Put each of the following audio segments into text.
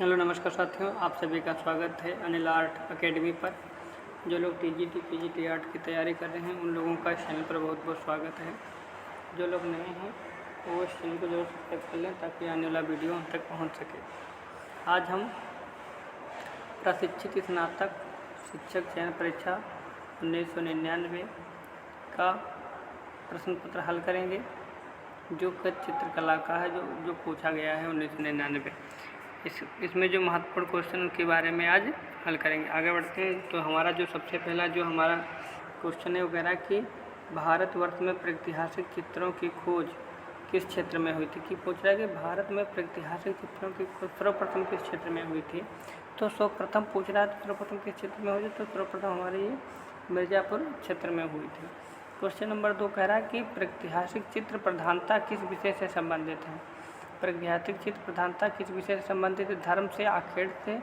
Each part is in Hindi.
हेलो नमस्कार साथियों, आप सभी का स्वागत है अनिल आर्ट एकेडमी पर। जो लोग टीजीटी पीजीटी आर्ट की तैयारी कर रहे हैं उन लोगों का इस चैनल पर बहुत बहुत स्वागत है। जो लोग नए हैं वो इस चैनल को जरूर सब्सक्राइब कर लें ताकि आने वाला वीडियो उन तक पहुंच सके। आज हम प्रशिक्षित स्नातक शिक्षक चयन परीक्षा 1999 का प्रश्न पत्र हल करेंगे, जो कि चित्रकला का है, जो पूछा गया है 1999। इसमें जो महत्वपूर्ण क्वेश्चन के बारे में आज हल करेंगे। आगे बढ़ते हैं तो हमारा जो सबसे पहला जो हमारा क्वेश्चन है वो कह रहा है कि भारतवर्ष में प्रागैतिहासिक चित्रों की खोज किस क्षेत्र में हुई थी। कि पूछ रहा है कि भारत में प्रागैतिहासिक चित्रों की खोज सर्वप्रथम किस क्षेत्र में हुई थी। तो सर्वप्रथम पूछ रहा है तो सर्वप्रथम किस क्षेत्र में हुई थी, तो सर्वप्रथम हमारे ये मिर्ज़ापुर क्षेत्र में हुई थी। क्वेश्चन नंबर 2 कह रहा है कि प्रागैतिहासिक चित्र प्रधानता किस विषय से संबंधित है। प्रागैतिहासिक चित्र प्रधानता किस विषय से संबंधित है, धर्म से, आखेड़ से,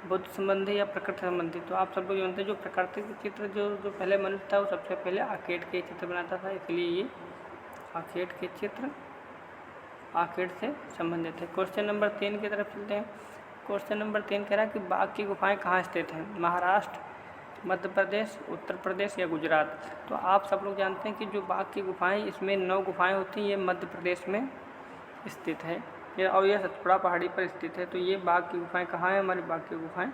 बुद्ध संबंधी या प्रकृति संबंधी। तो आप सब लोग जानते हैं जो प्राकृतिक चित्र जो पहले मनुष्य था वो सबसे पहले आखेड़ के चित्र बनाता था, इसलिए ये आखेड़ के चित्र आखेड़ से संबंधित है। क्वेश्चन नंबर 3 की तरफ चलते हैं। क्वेश्चन नंबर 3 कह रहा है कि बाघ की गुफाएं कहाँ स्थित हैं। महाराष्ट्र, मध्य प्रदेश, उत्तर प्रदेश या गुजरात। तो आप सब लोग जानते हैं कि जो बाघ की गुफाएं, इसमें 9 गुफाएं होती हैं, ये मध्य प्रदेश में स्थित है और यह सतपुड़ा पहाड़ी पर स्थित है। तो ये बाघ की गुफाएं कहाँ हैं, हमारी बाघ की गुफाएं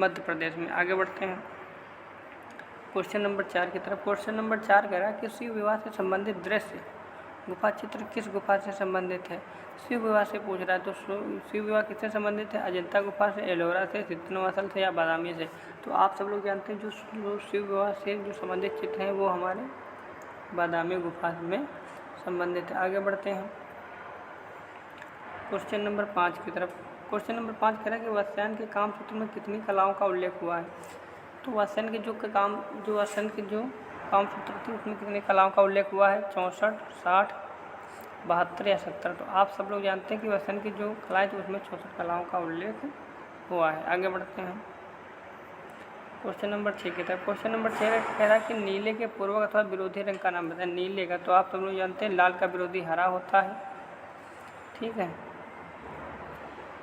मध्य प्रदेश में। आगे बढ़ते हैं क्वेश्चन नंबर 4 की तरफ। क्वेश्चन नंबर 4 कह रहा है कि शिव विवाह से संबंधित दृश्य गुफा चित्र किस गुफा से संबंधित है। शिव विवाह से पूछ रहा है, तो शिव विवाह किससे संबंधित है, अजंता गुफा से, एलोरा से, सिद्धनवासल से या बादामी से। तो आप सब लोग जानते हैं जो शिव विवाह से जो संबंधित चित्र हैं वो हमारे बादामी गुफा में संबंधित है। आगे बढ़ते हैं क्वेश्चन नंबर 5 की तरफ। क्वेश्चन नंबर 5 कह रहा है कि वात्स्यायन के काम सूत्र में कितनी कलाओं का उल्लेख हुआ है। तो वात्स्यायन के जो काम सूत्र थी उसमें कितनी कलाओं का उल्लेख हुआ है, 64, 60, 72 या 70। तो आप सब लोग जानते हैं कि वात्स्यायन की जो कलाएँ थी उसमें 64 कलाओं का उल्लेख हुआ है। आगे बढ़ते हैं क्वेश्चन नंबर 6 की तरफ। क्वेश्चन नंबर 6 कह रहा है कि नीले के पूर्वक अथवा विरोधी रंग का नाम बताएं। नीले का, तो आप सब लोग जानते हैं लाल का विरोधी हरा होता है, ठीक है,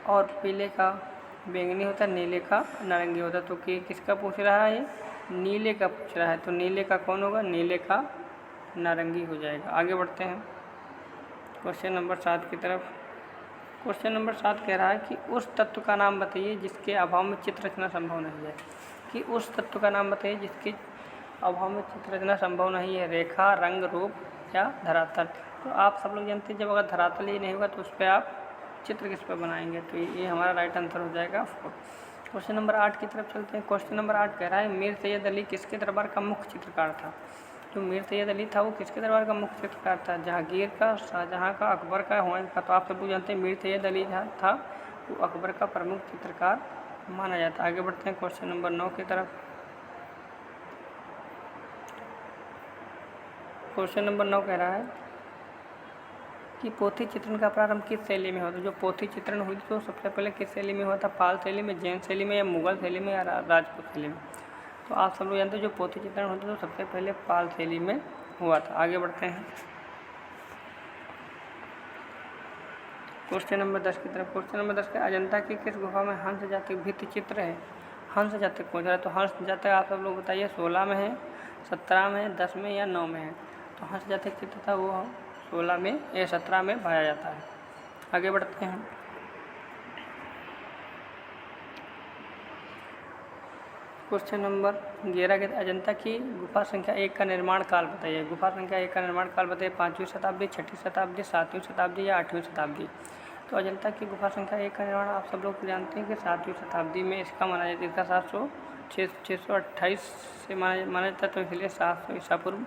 और पीले का बैंगनी होता है, नीले का नारंगी होता है। तो किसका पूछ रहा है, नीले का पूछ रहा है, तो नीले का कौन होगा, नीले का नारंगी हो जाएगा। आगे बढ़ते हैं क्वेश्चन नंबर 7 की तरफ। क्वेश्चन नंबर 7 कह रहा है कि उस तत्व का नाम बताइए जिसके अभाव में चित्र रचना संभव नहीं है। कि उस तत्व का नाम बताइए जिसके अभाव में चित्र रचना संभव नहीं है, रेखा, रंग, रूप या धरातल। तो आप सब लोग जानते हैं जब अगर धरातल ही नहीं होगा तो उस पर आप चित्र किस पर बनाएंगे, तो ये हमारा राइट आंसर हो जाएगा 4। क्वेश्चन नंबर 8 की तरफ चलते हैं। क्वेश्चन नंबर 8 कह रहा है मीर सैयद अली किसके दरबार का मुख्य चित्रकार था। जो मीर सैयद अली था वो किसके दरबार का मुख्य चित्रकार था, जहांगीर का, शाहजहां का, अकबर का, हुमायूं का। तो आप सब लोग जानते हैं मीर सैयद अली था वो अकबर का प्रमुख चित्रकार माना जाता है। आगे बढ़ते हैं क्वेश्चन नंबर 9 की तरफ। क्वेश्चन नंबर 9 कह रहा है कि पोथी चित्रण का प्रारंभ किस शैली में होता है। जो पोथी चित्रण हुई तो सबसे पहले किस शैली में हुआ था, पाल शैली में, जैन शैली में या मुगल शैली में या राजपूत शैली में। तो आप सब लोग जानते हैं जो पोथी चित्रण होता है तो सबसे पहले पाल शैली में हुआ था। आगे बढ़ते हैं क्वेश्चन नंबर 10 की तरफ। क्वेश्चन नंबर 10 का अजंता की किस गुफा में हंस जाति भित्ति चित्र है। हंस जाति पूछ रहा है, तो हंस जाति आप सब लोग बताइए 16 में है, 17 में है, 10 में या 9 में है। तो हंस जाति चित्र था वो 16 में या 17 में पाया जाता है। आगे बढ़ते हैं क्वेश्चन नंबर 11 के अजंता की गुफा संख्या 1 का निर्माण काल बताइए। गुफा संख्या 1 का निर्माण काल बताइए, 5वीं शताब्दी, 6ठी शताब्दी, 7वीं शताब्दी या 8वीं शताब्दी। तो अजंता की गुफा संख्या 1 का निर्माण आप सब लोग जानते हैं कि 7वीं शताब्दी में इसका माना जाता है। इसका 628 से माना जाता है, तो इसलिए 700 ईसा पूर्व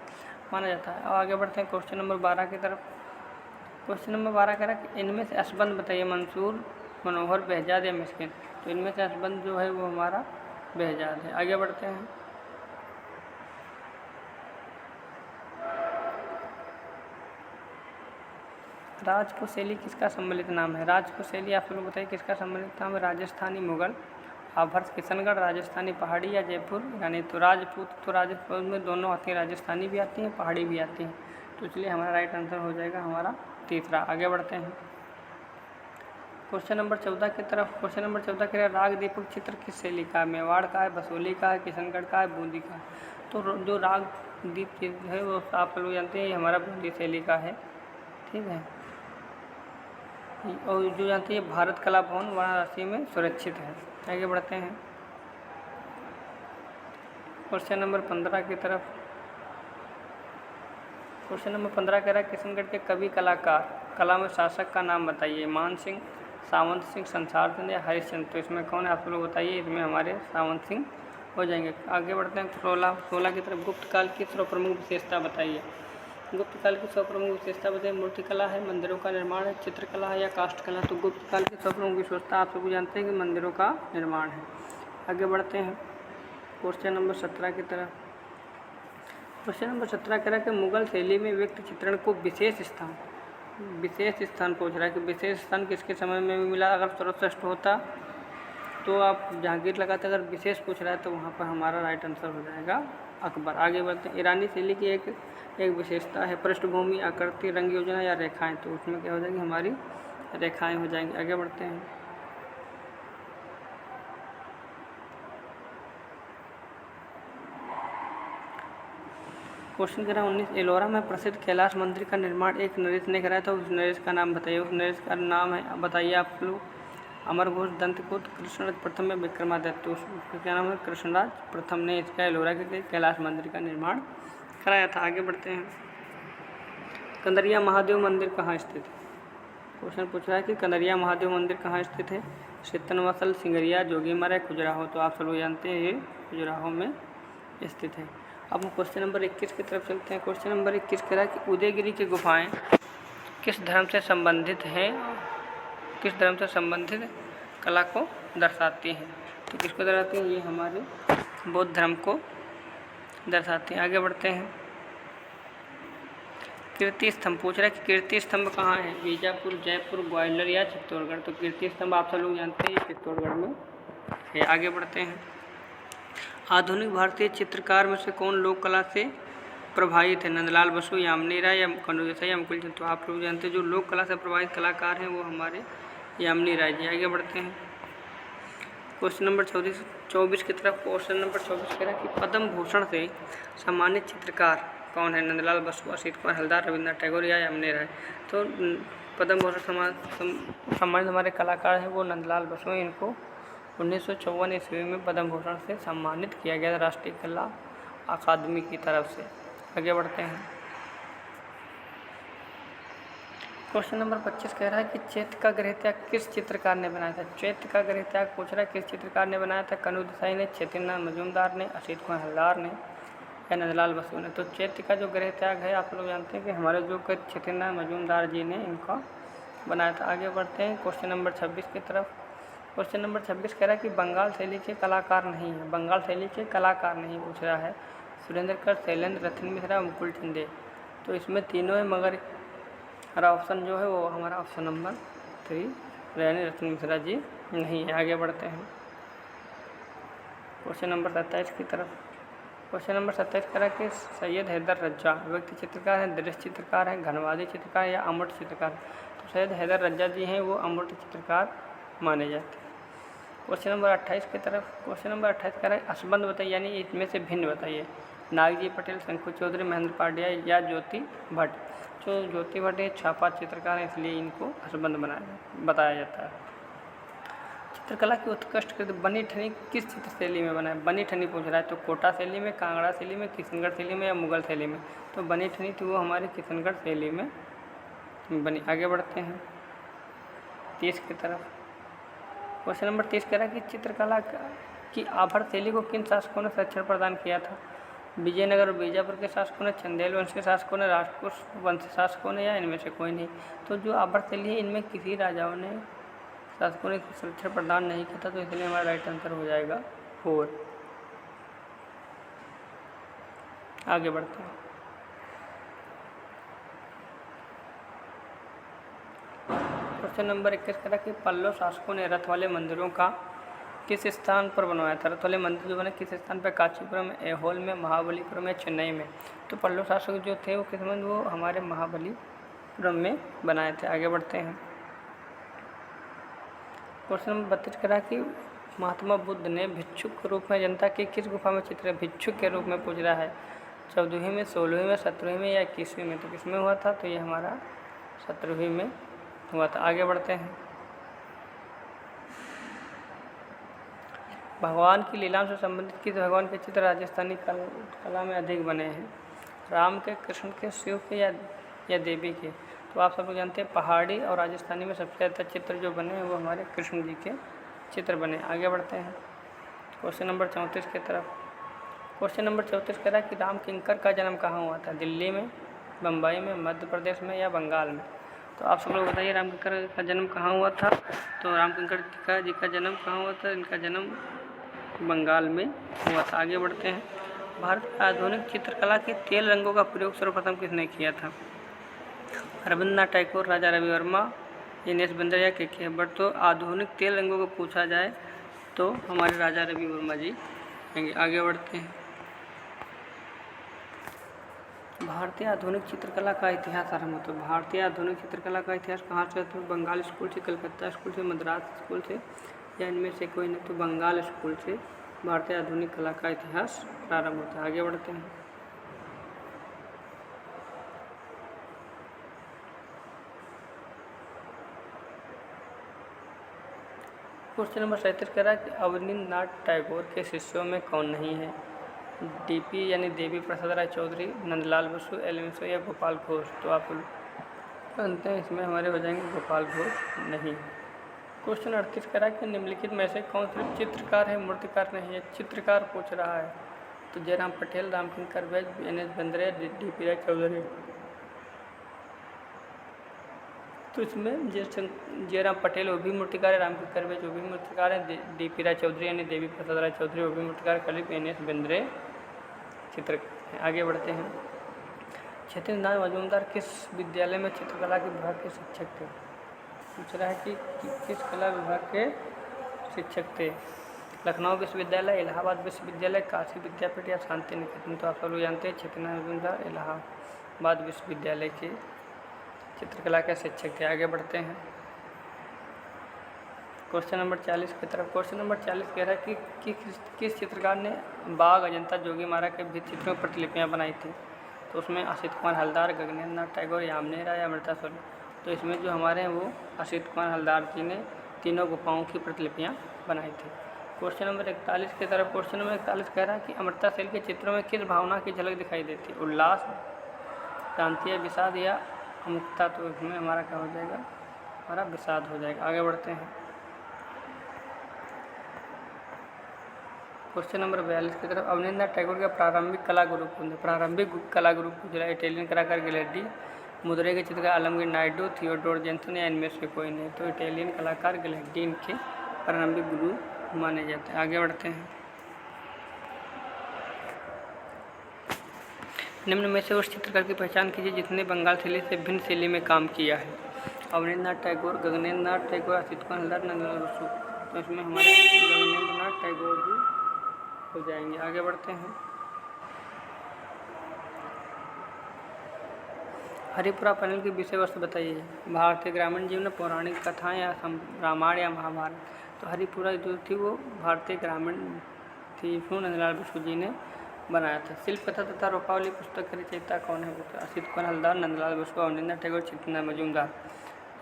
माना जाता है। और आगे बढ़ते हैं क्वेश्चन नंबर 12 की तरफ। क्वेश्चन नंबर 12 कह रहा है कि इनमें से असबंध बताइए, मंसूर, मनोहर, बेहजाद या मिस्किन। तो इनमें से असबंध जो है वो हमारा बेहजाद है। आगे बढ़ते हैं राजपूत शैली किसका सम्मिलित नाम है। राजपूत शैली आप लोग बताइए किसका सम्मिलित नाम है, राजस्थानी, मुगल, आभर्ष, किशनगढ़, राजस्थानी, पहाड़ी या जयपुर यानी। तो राजपूत में दोनों आती हैं, राजस्थानी भी आती हैं, पहाड़ी भी आती हैं। तो इसलिए हमारा राइट आंसर हो जाएगा हमारा 3रा। आगे बढ़ते हैं क्वेश्चन नंबर 14 की तरफ। क्वेश्चन नंबर 14 कह रहा है राग दीपक चित्र किस शैली का है? मेवाड़ का है, बसोली का है, किशनगढ़ का है, बूंदी का है। तो जो राग दीप चित्र है वो आप लोग जानते हैं ये हमारा बूंदी शैली का है, ठीक है। और जो जानते हैं भारत कला भवन वाराणसी में सुरक्षित है। आगे बढ़ते हैं क्वेश्चन नंबर 15 की तरफ। क्वेश्चन नंबर 15 कह रहा है किशनगढ़ के कवि कलाकार कला में शासक का नाम बताइए। मान सिंह, सावंत सिंह, संसार चंद या हरिश्चंद्र। तो इसमें कौन है आप लोग बताइए। इसमें हमारे सावंत सिंह हो जाएंगे। आगे बढ़ते हैं 16 की तरफ। गुप्त काल की सर्वप्रमुख विशेषता बताइए। गुप्त काल की सर्वप्रमुख विशेषता बताइए। मूर्तिकला है, मंदिरों का निर्माण है, चित्रकला है या काष्ठकला। तो गुप्त काल की सर्वप्रमुख विशेषता आप लोग जानते हैं कि मंदिरों का निर्माण है। आगे बढ़ते हैं क्वेश्चन नंबर 17 की तरफ। क्वेश्चन नंबर 17 कह रहा है कि मुगल शैली में व्यक्ति चित्रण को विशेष स्थान पूछ रहा है कि विशेष स्थान किसके समय में मिला। अगर सर्वश्रेष्ठ होता तो आप जहांगीर लगाते, अगर विशेष पूछ रहा है तो वहाँ पर हमारा राइट आंसर हो जाएगा अकबर। आगे बढ़ते हैं ईरानी शैली की एक विशेषता है पृष्ठभूमि, आकृति, रंग योजना या रेखाएं। तो उसमें क्या हो जाएगी हमारी रेखाएं हो जाएंगी। आगे बढ़ते हैं क्वेश्चन कह रहा है 19 एलोरा में प्रसिद्ध कैलाश मंदिर का निर्माण एक नरेश ने कराया था। उस नरेश का नाम बताइए। उस नरेश का नाम है बताइए आप लोग अमर घोष, दंतकुत, कृष्णराज प्रथम या विक्रमादित्य। तो उसका क्या नाम है कृष्णराज प्रथम ने इसका एलोरा के कैलाश मंदिर का निर्माण कराया था। आगे बढ़ते हैं कंदरिया महादेव मंदिर कहाँ स्थित है। क्वेश्चन पूछ रहा है कि कंदरिया महादेव मंदिर कहाँ स्थित है। शीतनवसल, सिंगरिया, जोगीमरा, खजुराहो। तो आप सब लोग जानते हैं ये खजुराहो में स्थित है। अब हम क्वेश्चन नंबर 21 की तरफ चलते हैं। क्वेश्चन नंबर 21 कह रहा है कि उदयगिरी की गुफाएं किस धर्म से संबंधित हैं, किस धर्म से संबंधित कला को दर्शाती हैं। तो किसको दर्शाती हैं, ये हमारे बौद्ध धर्म को दर्शाती हैं। आगे बढ़ते हैं कीर्ति स्तंभ पूछ रहा है कि कीर्ति स्तंभ कहाँ है। बीजापुर, जयपुर, ग्वालियर या चित्तौड़गढ़। तो कीर्ति स्तंभ आप सब लोग जानते हैं चित्तौड़गढ़ में है। आगे बढ़ते हैं आधुनिक भारतीय चित्रकार में से कौन लोक कला से प्रभावित है। नंदलाल बसु, यामिनी राय या कनू देसाई या मुकुल चंद। तो आप लोग जानते हैं जो लोक कला से प्रभावित कलाकार हैं वो हमारे यामिनी राय जी। आगे बढ़ते हैं क्वेश्चन नंबर 24 की तरफ। क्वेश्चन नंबर 24 कह रहा है कि पद्म भूषण से सम्मानित चित्रकार कौन है। नंदलाल बसु, असित कुमार हलदार, रविंद्रनाथ टैगोर या यामिनी राय। तो पद्म भूषण सम्मानित हमारे कलाकार हैं वो नंदलाल बसु हैं। इनको 1954 ईस्वी में पद्म भूषण से सम्मानित किया गया था राष्ट्रीय कला अकादमी की तरफ से। आगे बढ़ते हैं क्वेश्चन नंबर 25 कह रहा है कि चैत्य का गृह त्याग किस चित्रकार ने बनाया था। चैत्य का गृह त्याग पूछ रहा है किस चित्रकार ने बनाया था। कनू देसाई ने, चैतन्यनाथ मजूमदार ने, असित कुमार हलदार ने या नंदलाल बसु ने। तो चैत्य का जो गृह त्याग है आप लोग जानते हैं कि हमारे जो चैतन्यनाथ मजूमदार जी ने इनका बनाया था। आगे बढ़ते हैं क्वेश्चन नंबर 26 की तरफ। क्वेश्चन नंबर 26 कह रहा है कि बंगाल शैली के कलाकार नहीं है। बंगाल शैली के कलाकार नहीं पूछ रहा है। सुरेंद्र कर, शैलेंद्र, रतन मिश्रा, मुकुल चंदे। तो इसमें तीनों है मगर हमारा ऑप्शन जो है वो हमारा ऑप्शन नंबर 3 यानी रतन मिश्रा जी नहीं है। आगे बढ़ते हैं क्वेश्चन नंबर 27 की तरफ। क्वेश्चन नंबर 27 कह रहा है कि सैयद हैदर रज्जा व्यक्ति चित्रकार हैं, दृश्य चित्रकार हैं, घनवादी चित्रकार या अमूर्त चित्रकार। तो सैयद हैदर रज्जा जी हैं वो अमूर्त चित्रकार माने जाते हैं। क्वेश्चन नंबर 28 की तरफ। क्वेश्चन नंबर 28 कह रहा है असंबंध बताइए यानी इसमें से भिन्न बताइए। नागजी पटेल, शंकु चौधरी, महेंद्र पांड्या या ज्योति भट्ट। जो ज्योति भट्ट ये छापा चित्रकार है इसलिए इनको असंबंध बताया जाता है। चित्रकला की उत्कृष्ट कृति बनी ठनी किस चित्र शैली में बना है। बनी ठनी पूछ रहा है तो कोटा शैली में, कांगड़ा शैली में, किशनगढ़ शैली में या मुगल शैली में। तो बनी ठनी थी वो हमारी किशनगढ़ शैली में बनी। आगे बढ़ते हैं 30 की तरफ। क्वेश्चन नंबर 30 कह रहा है कि चित्रकला की आभर शैली को किन शासकों ने संरक्षण प्रदान किया था। विजयनगर और बीजापुर के शासकों ने, चंदेल वंश के शासकों ने, राजपूत वंश शासकों ने या इनमें से कोई नहीं। तो जो आभर शैली है इनमें किसी राजाओं ने शासकों ने संरक्षण प्रदान नहीं किया था। तो इसलिए हमारा राइट आंसर हो जाएगा 4। आगे बढ़ते हैं क्वेश्चन नंबर 21 कह रहा कि पल्लव शासकों ने रथ वाले मंदिरों का किस स्थान पर बनवाया था। रथ वाले मंदिर जो बने किस स्थान पर, कांचीपुरम, ऐहोल में, महाबलीपुरम या चेन्नई में। तो पल्लव शासक जो थे वो किस मंदिर, वो हमारे महाबलीपुरम में बनाए थे। आगे बढ़ते हैं क्वेश्चन नंबर 32 कह रहा है कि महात्मा बुद्ध ने भिक्षुक के रूप में जनता की किस गुफा में चित्र भिक्षुक के रूप में पूछ रहा है, 14वीं में, 16वीं में, 17वीं में या 21वीं में? तो किसमें हुआ था? तो ये हमारा 17वीं में हुआ था। आगे बढ़ते हैं। भगवान की लीलाओं से संबंधित किस भगवान के चित्र राजस्थानी कला में अधिक बने हैं, राम के, कृष्ण के, शिव के या देवी के? तो आप सब लोग जानते हैं पहाड़ी और राजस्थानी में सबसे ज़्यादा चित्र जो बने हैं वो हमारे कृष्ण जी के चित्र बने। आगे बढ़ते हैं क्वेश्चन नंबर 34 की तरफ। क्वेश्चन नंबर 34 कह रहा है कि राम किंकर का जन्म कहाँ हुआ था, दिल्ली में, बम्बई में, मध्य प्रदेश में या बंगाल में? तो आप सब लोग बताइए राम किंकर का जन्म कहाँ हुआ था। तो राम किंकर जी का जन्म कहाँ हुआ था? इनका जन्म बंगाल में हुआ था। आगे बढ़ते हैं। भारत में आधुनिक चित्रकला के तेल रंगों का प्रयोग सर्वप्रथम किसने किया था, रविन्द्रनाथ टैगोर, राजा रवि वर्मा, दिनेश बिंद्रा या के भट्ट? तो आधुनिक तेल रंगों को पूछा जाए तो हमारे राजा रवि वर्मा जी आएंगे। आगे बढ़ते हैं। भारतीय आधुनिक चित्रकला का इतिहास आरंभ होता है। भारतीय आधुनिक चित्रकला का इतिहास कहाँ से होता है? बंगाल स्कूल से, कलकत्ता स्कूल से, मद्रास स्कूल से या इनमें से कोई नहीं? तो बंगाल स्कूल से भारतीय आधुनिक कला का इतिहास प्रारंभ होता है। आगे बढ़ते हैं। क्वेश्चन नंबर 37 कह रहा है कि अवनींद्रनाथ टैगोर के शिष्यों में कौन नहीं है, डीपी यानी देवी प्रसाद राय चौधरी, नंदलाल बसु, एलविंसो या गोपाल घोष? तो आप जानते हैं इसमें हमारे हो जाएंगे गोपाल घोष नहीं। क्वेश्चन 38 कह रहा है कि निम्नलिखित में से कौन सिर्फ चित्रकार है, मूर्तिकार नहीं है? चित्रकार पूछ रहा है तो जयराम पटेल, राम किंकर वैद, दिनेश बिंद्रा, डीपी राय चौधरी? तो इसमें जयराम पटेल वो भी मूर्तिकार है, राम किंकर वैद वो भी मूर्तिकार है, डीपी राय चौधरी यानी देवी प्रसाद राय चौधरी वो भी मूर्तिकार, खाली दिनेश बिंद्रे चित्रकार। आगे बढ़ते हैं। छतेन्द्र नाथ मजूमदार किस विद्यालय में चित्रकला के विभाग के शिक्षक थे? पूछ रहा है कि किस कला विभाग के शिक्षक थे, लखनऊ विश्वविद्यालय, इलाहाबाद विश्वविद्यालय, काशी विद्यापीठ या शांति निकेतन? तो आप सब लोग जानते हैं छतेन्द्र नाथ मजूमदार इलाहाबाद विश्वविद्यालय के चित्रकला के शिक्षक थे। आगे बढ़ते हैं क्वेश्चन नंबर 40 की तरफ। क्वेश्चन नंबर 40 कह रहा है कि किस चित्रकार ने बाघ, अजंता, जोगीमारा के भित्ति चित्रों में प्रतिलिपियाँ बनाई थी? तो उसमें असित कुमार हलदार, गगनेन्द्र नाथ टैगोर, यामिनी राय, अमृता सोनी? तो इसमें जो हमारे हैं वो असित कुमार हलदार जी ने तीनों गुफाओं की प्रतिलिपियाँ बनाई थी। क्वेश्चन नंबर 41 की तरफ। क्वेश्चन नंबर 41 कह रहा है कि अमृता सेन के चित्रों में किस भावना की झलक दिखाई देती है, उल्लास, शांति, विषाद या अमुकता? तो इसमें हमारा क्या हो जाएगा, हमारा विषाद हो जाएगा। आगे बढ़ते हैं क्वेश्चन नंबर 42 की तरफ। अवनींद्रनाथ टैगोर का प्रारंभिक कला गुरु कौन थे? प्रारंभिक कला गुरु गुजरा इटालियन कलाकार गिलेडी, मुद्रे के चित्रकार आलमगीर नायडू, थियोडोर जेंसन या इनमें से कोई नहीं? तो इटालियन कलाकार गिलेडी इनके प्रारंभिक गुरु माने जाते हैं। आगे बढ़ते हैं। निम्न में से उस चित्रकार की पहचान कीजिए जिसने बंगाल शैली से भिन्न शैली में काम किया है, अवनींद्रनाथ टैगोर, गगनेन्द्र नाथ टैगोर, असित कुमार हलदार, नंदलाल बसु? तो इसमें हमारे गगनेन्द्र नाथ टैगोर भी हो जाएंगे। आगे बढ़ते हैं। हरिपुरा पैनल की विषय वस्तु बताइए, भारतीय ग्रामीण जीवन, पौराणिक कथाएं या रामायण या महाभारत? तो हरिपुरा जो थी वो भारतीय ग्रामीण थी, इसमें नंदलाल बसु जी ने बनाया था। शिल्प कथा तथा रूपावली पुस्तक के रचयिता कौन है? असित कुमार हलदार, नंदलाल बसु, अवनींद्रनाथ टैगोर, छतेन्द्र मजूमदार?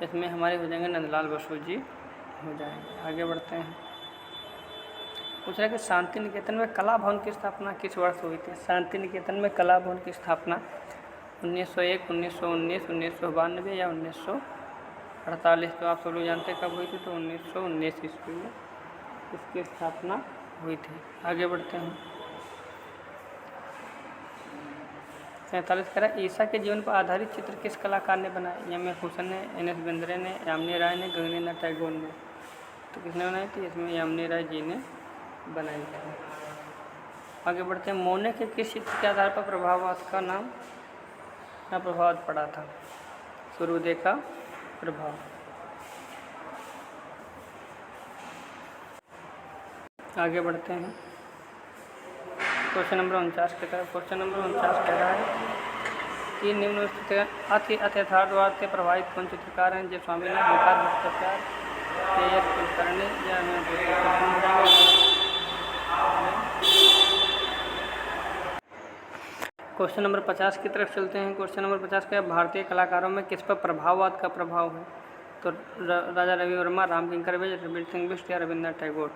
इसमें हमारे हो जाएंगे नंदलाल बसु जी हो जाएंगे। आगे बढ़ते हैं। पूछ रहा है कि शांति निकेतन में कला भवन की स्थापना किस वर्ष हुई थी? शांति निकेतन में कला भवन की स्थापना 1901, 1919, 1992 या 1948? तो आप सब लोग जानते हैं कब हुई थी? तो 1919 ईस्वी में इसकी स्थापना हुई थी। आगे बढ़ते हैं। 47 कह रहा है ईसा के जीवन पर आधारित चित्र किस कलाकार ने बनाया? एम एफ हुसैन ने, एन एस बिंद्रे ने, यामिनी राय ने, गगनेन्द्र नाथ टैगोर ने? तो किसने बनाई थी? इसमें यामिनी राय जी ने बनाई थी। आगे बढ़ते हैं। मोने के किस चित्र के आधार पर प्रभाववाद का नाम प्रभाव पड़ा था? सूर्योदय का प्रभाव। आगे बढ़ते हैं क्वेश्चन नंबर 49 की तरफ। क्वेश्चन नंबर 49 कह रहा है कि निम्न अति यथार्थवाद से प्रभावित कौन चित्रकार हैं? जय स्वामीनाथ, विकास भट्टाचार्य, के एस कुलकर्णी या क्वेश्चन नंबर 50 की तरफ चलते हैं। क्वेश्चन नंबर 50 का है, भारतीय कलाकारों में किस पर प्रभाववाद का प्रभाव है? तो राजा रवि वर्मा, राम किंकर बेज, रणबीर सिंह बिष्ट या रविन्द्रनाथ टैगोर।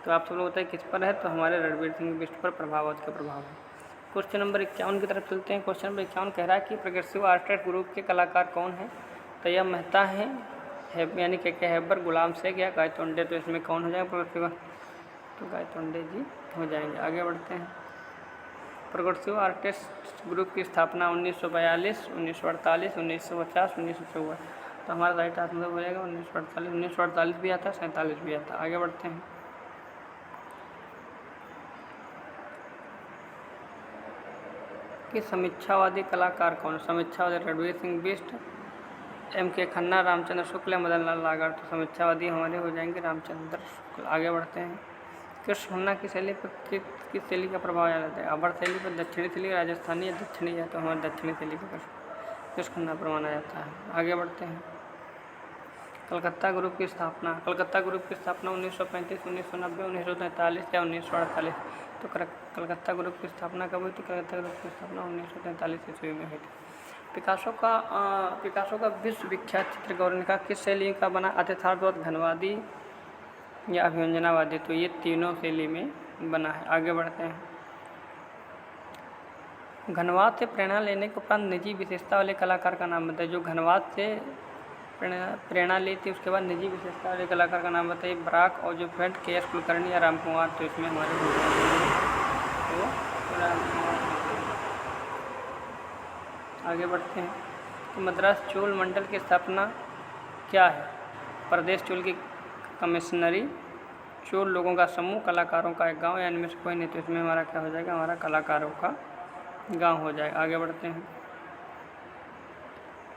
तो आप सब लोग बताइए किस पर है? तो हमारे रणबीर सिंह बिष्ट पर प्रभाववाद का प्रभाव है। क्वेश्चन नंबर 51 की तरफ चलते हैं। क्वेश्चन नंबर 51 कह रहा है कि प्रोग्रेसिव आर्टिस्ट ग्रुप के कलाकार कौन है? तैयब मेहता है यानी के हैबर, गुलाम शेख या गायतोंडे। तो इसमें कौन हो जाएगा प्रोग्रेसिव? तो गायतोंडे जी हो जाएंगे। आगे बढ़ते हैं। प्रोग्रेसिव आर्टिस्ट ग्रुप की स्थापना 1942, 1948, 1950, 1954। तो हमारा राइट आंसर हो जाएगा 1948। 1948 भी आता है, 47 भी आता है। आगे बढ़ते हैं। कि समीक्षावादी कलाकार कौन? समीक्षावादी रणबीर सिंह बिष्ट, एम के खन्ना, रामचंद्र शुक्ल, मदन लाल लागर। तो समीक्षावादी हमारे हो जाएंगे रामचंद्र शुक्ल। आगे बढ़ते हैं। कृष्ण खन्ना की शैली पर किस शैली का प्रभाव जाता है? अबर शैली पर, दक्षिणी शैली, राजस्थानी या दक्षिणी है? तो हमारे दक्षिणी शैली का कृष्ण खन्ना पर माना जाता है। आगे बढ़ते हैं। कलकत्ता ग्रुप की स्थापना। कलकत्ता ग्रुप की स्थापना 1935, 1990, 1943 या 1948। तो कलकत्ता ग्रुप की स्थापना कब हुई थी? कलकत्ता ग्रुप की स्थापना 1943 ईस्वी में हुई थी। पिकासो का विश्व विख्यात चित्र गौरनिका किस शैली का बना? अतिथार्थवाद, घनवादी या अभिव्यंजनावादी। तो ये तीनों शैली में बना है। आगे बढ़ते हैं। घनवाद से प्रेरणा लेने के उपरांत निजी विशेषता वाले कलाकार का नाम बताइए। जो घनवाद से प्रेरणा ली थी उसके बाद निजी विशेषता वाले कलाकार का नाम बताइए। ब्राक, ओजोफेंट, के एस कुलकर्णी या राम कुमार। तो इसमें हमारे तो राम कुमार। आगे बढ़ते हैं। तो मद्रास चोल मंडल की स्थापना क्या है? प्रदेश चोल की कमिश्नरी, चोल लोगों का समूह, कलाकारों का एक गांव या इनमें से कोई नहीं। तो इसमें हमारा क्या हो जाएगा? हमारा कलाकारों का गांव हो जाएगा। आगे बढ़ते हैं।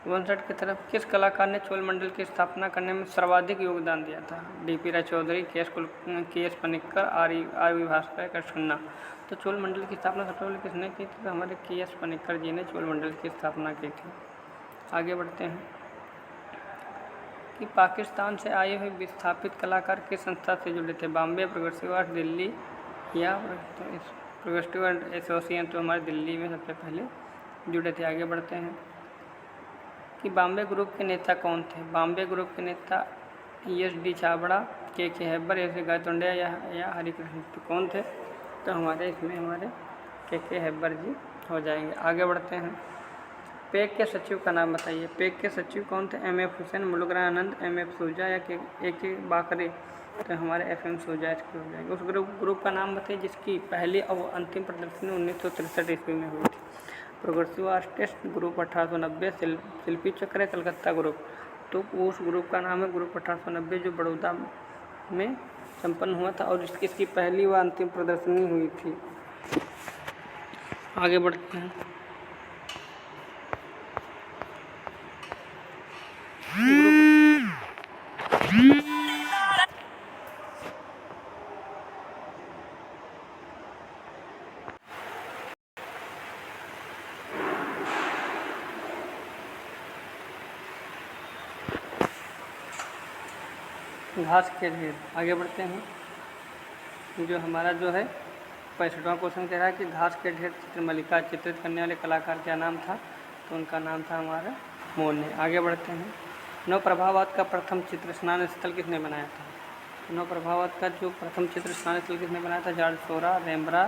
59 की तरफ किस कलाकार ने चोल मंडल की स्थापना करने में सर्वाधिक योगदान दिया था? DP. Roy Chowdhury, K S Panikkar, R V Bhaskar, Krishna Khanna. तो चोल मंडल की स्थापना सबसे पहले किसने की थी? तो हमारे के एस पनिक्कर जी ने चोल मंडल की स्थापना की थी। आगे बढ़ते हैं। कि पाकिस्तान से आए हुए विस्थापित कलाकार किस संस्था से जुड़े थे? बॉम्बे प्रोग्रेसिव आर्ट, दिल्ली या प्रोग्रेसिव आर्ट एसोसिएशन। तो हमारे दिल्ली में सबसे पहले जुड़े थे। आगे बढ़ते हैं। कि बॉम्बे ग्रुप के नेता कौन थे? बॉम्बे ग्रुप के नेता एस डी छाबड़ा, के हैबर, एस गायतोंडे या हरिकृष्ण। तो कौन थे? तो हमारे इसमें हमारे के हैबर जी हो जाएंगे। आगे बढ़ते हैं। पैक के सचिव का नाम बताइए। पैक के सचिव कौन थे? एम एफ हुसैन, मुलुक राय आनंद, एम एफ सूजा या के बाकरे। तो हमारे एफ एम सूजा इसकी हो जाएगी। उस ग्रुप का नाम बताइए जिसकी पहली और अंतिम प्रदर्शनी 1963 ईस्वी में हुई थी। प्रोग्रेसिव आर्टिस्ट ग्रुप 1890, शिल्पी चक्र, कलकत्ता ग्रुप। तो उस ग्रुप का नाम है ग्रुप 1890 जो बड़ौदा में संपन्न हुआ था और इसकी पहली व अंतिम प्रदर्शनी हुई थी। आगे बढ़ते हैं। घास के ढेर। आगे बढ़ते हैं। जो हमारा जो है 65वां क्वेश्चन कह रहा है कि घास के ढेर चित्रमल्लिका चित्रित करने वाले कलाकार क्या नाम था? तो उनका नाम था हमारा मोने। आगे बढ़ते हैं। नव प्रभाववाद का प्रथम चित्र स्नान स्थल किसने बनाया था? नव प्रभाववाद का जो प्रथम चित्र स्नान स्थल किसने बनाया था? जॉर्ज सोरा, रेम्ब्रा,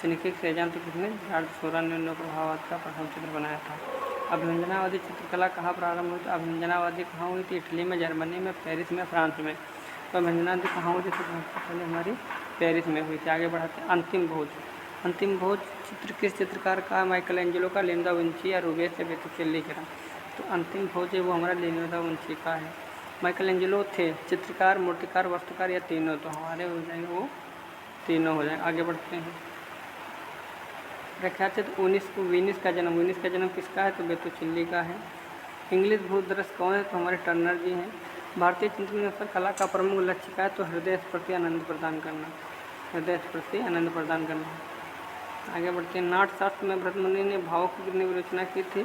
सिनिकिक, सेजान। तो किसने? जॉर्ज सोरा ने नव प्रभाववाद का प्रथम चित्र बनाया था। अभिव्यंजनावादी चित्रकला कहाँ प्रारंभ हुई? तो अभिव्यंजनावादी कहाँ हुई थी? इटली में, जर्मनी में, पेरिस में, फ्रांस में। तो अभिव्यंजनावादी कहाँ हुई थी? तो पहले हमारी पेरिस में हुई थी। आगे बढ़ाते हैं। अंतिम भोज। अंतिम भोज चित्र किस चित्रकार का? माइकल एंजेलो का, लियोनार्डो दा विंची या रूबेंस या बोटिचेल्ली का। तो अंतिम भोज है वो हमारा लियोनार्डो दा विंची का है। माइकल एंजेलो थे चित्रकार, मूर्तिकार, वास्तुकार या तीनों। तो हमारे हो जाएंगे वो तीनों हो जाएंगे। आगे बढ़ते हैं। प्रख्यात वीनिस का जन्म किसका है? तो बोटिचेल्ली का है। इंग्लिश भूदर्श कौन है? तो हमारे टर्नर जी हैं। भारतीय चिंतन पर कला का प्रमुख लक्ष्य क्या है? तो हृदय स्पर्शी आनंद प्रदान करना। हृदय स्पर्शी आनंद प्रदान करना। आगे बढ़ते हैं। नाट्यशास्त्र में भरत मुनि ने भावों की कितनी विवेचना की थी?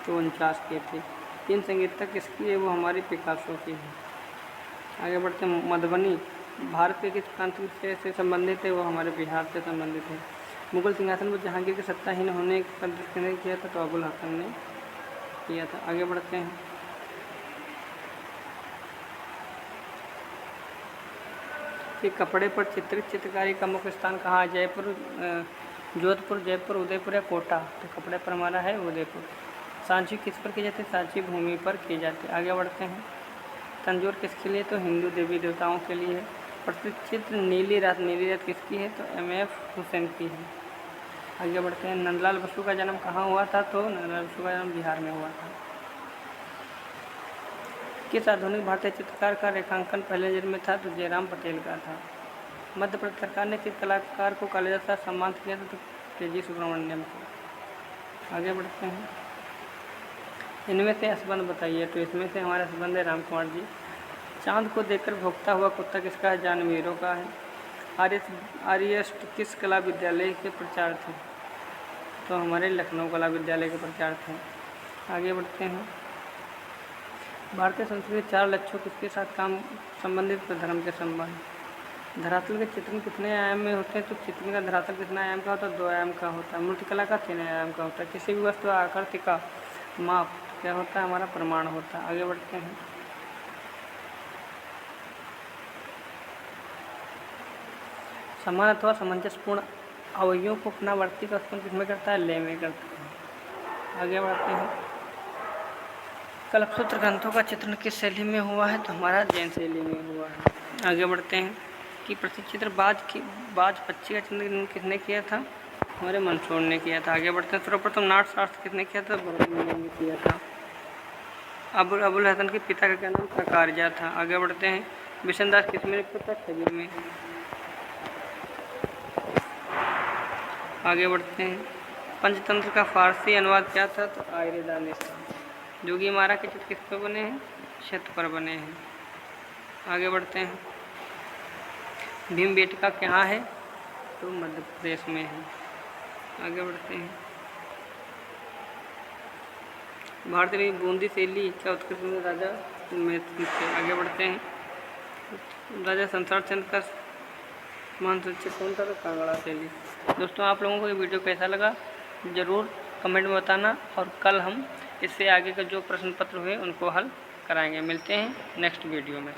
तो 49 की थी। 3 संगीतक किसकी है? वो हमारी पिकासो की है। आगे बढ़ते हैं। मधुबनी भारत के किस प्रांत से संबंधित है? वो हमारे बिहार से संबंधित है। मुगल सिंहासन पर जहांगीर के सत्ताहीन होने का किसने किया था? तो अबुल हसन ने किया था। आगे बढ़ते हैं। कि कपड़े पर चित्रित चित्रकारी का मुख्य स्थान कहाँ है? जयपुर, जोधपुर, जयपुर, उदयपुर या कोटा? तो कपड़े पर हमारा है उदयपुर। सांची किस पर की जाती है? सांची भूमि पर की जाती है। आगे बढ़ते हैं। तंजोर किसके लिए? तो हिंदू देवी देवताओं के लिए है। प्रसिद्ध चित्र नीली रात, नीली रात किसकी है? तो M.F. हुसैन की है। आगे बढ़ते हैं। नंदलाल बसु का जन्म कहाँ हुआ था? तो नंदलाल बसु का जन्म बिहार में हुआ था। किस आधुनिक भारतीय चित्रकार का रेखांकन पहले जन्म में था? तो जयराम पटेल का था। मध्य प्रदेश सरकार ने किस कलाकार को कालिदास का सम्मान किया था? तो के.जी. सुब्रमण्यम को। आगे बढ़ते हैं। इनमें से असबंध बताइए। तो इसमें से हमारे असबंध है राम कुमार जी। चांद को देखकर भौंकता हुआ कुत्ता किसका है? जॉन मीरो का है। आर्यस्ट किस कला विद्यालय के प्रचार थे? तो हमारे लखनऊ कला विद्यालय के प्रचार थे। आगे बढ़ते हैं। भारतीय संस्कृति के 4 लक्ष्यों किसके साथ काम संबंधित? तो धर्म के संबंध। धरातल के चित्रण कितने आयाम में होते हैं? तो चित्रण का धरातल कितने आयाम का होता है? 2 आयाम का होता है। मूर्तिकला का 3 आयाम का होता है। किसी भी वस्तु आकृति का माप क्या होता है? हमारा प्रमाण होता है। आगे बढ़ते हैं। समान अथवा सामंजस्यपूर्ण अवयवों को पुनरावर्ती का उत्पन्न किसमें करता है? लय में करता है। आगे बढ़ते हैं। कल्पसूत्र ग्रंथों का चित्रण किस शैली में हुआ है? तो हमारा जैन शैली में हुआ है। आगे बढ़ते हैं। कि प्रसिद्ध चित्र बाज पक्षी का चित्रण किसने किया था? हमारे मंदसौर ने किया था। आगे बढ़ते हैं। सर्वप्रथम नाट्यशास्त्र किसने किया था? भरतमुनि ने किया था। अबुल हसन के पिता का क्या नाम था? कारजा था। आगे बढ़ते हैं। बिशनदास किस में लिखता था? खजूर में। आगे बढ़ते हैं। पंचतंत्र का फारसी अनुवाद क्या था? तो आयरे दानिश था। जोगी मारा के चित्र किस पर बने हैं? छत पर बने हैं। आगे बढ़ते हैं। भीमबेटका कहाँ है? तो मध्य प्रदेश में है। आगे बढ़ते हैं। भारतीय बूंदी शैली क्या उत्कृष्ट राजा महत्व थे? आगे बढ़ते हैं। राजा संसार चंद का मान सच्चे कौन था? तो कांगड़ा शैली। दोस्तों, आप लोगों को ये वीडियो कैसा लगा ज़रूर कमेंट में बताना, और कल हम इससे आगे का जो प्रश्न पत्र हुए उनको हल कराएंगे। मिलते हैं नेक्स्ट वीडियो में।